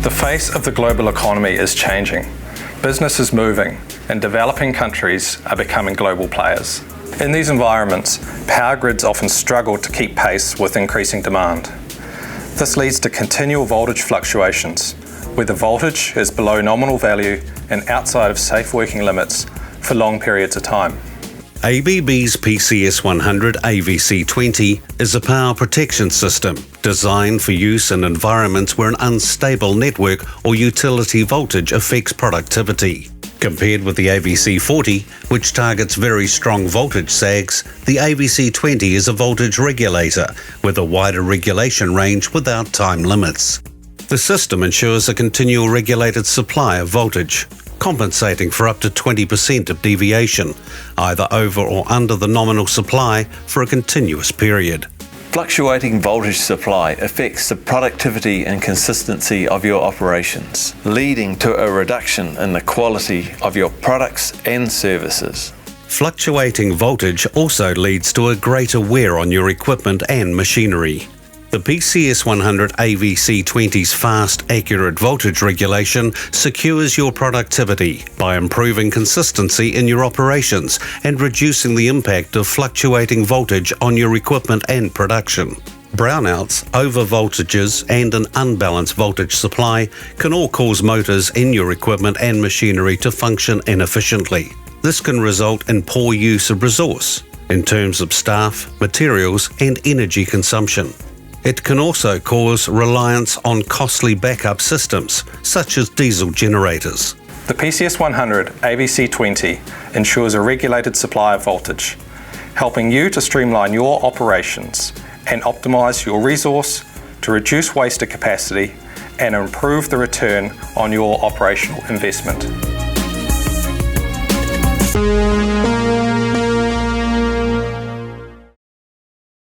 The face of the global economy is changing. Business is moving, and developing countries are becoming global players. In these environments, power grids often struggle to keep pace with increasing demand. This leads to continual voltage fluctuations, where the voltage is below nominal value and outside of safe working limits for long periods of time. ABB's PCS100 AVC 20 is a power protection system designed for use in environments where an unstable network or utility voltage affects productivity. Compared with the AVC 40, which targets very strong voltage sags, the AVC 20 is a voltage regulator with a wider regulation range without time limits. The system ensures a continual regulated supply of voltage, compensating for up to 20% of deviation, either over or under the nominal supply for a continuous period. Fluctuating voltage supply affects the productivity and consistency of your operations, leading to a reduction in the quality of your products and services. Fluctuating voltage also leads to a greater wear on your equipment and machinery. The PCS100 AVC 20's fast, accurate voltage regulation secures your productivity by improving consistency in your operations and reducing the impact of fluctuating voltage on your equipment and production. Brownouts, overvoltages, and an unbalanced voltage supply can all cause motors in your equipment and machinery to function inefficiently. This can result in poor use of resource in terms of staff, materials, and energy consumption. It can also cause reliance on costly backup systems, such as diesel generators. The PCS100 AVC 20 ensures a regulated supply of voltage, helping you to streamline your operations and optimize your resource to reduce wasted capacity and improve the return on your operational investment.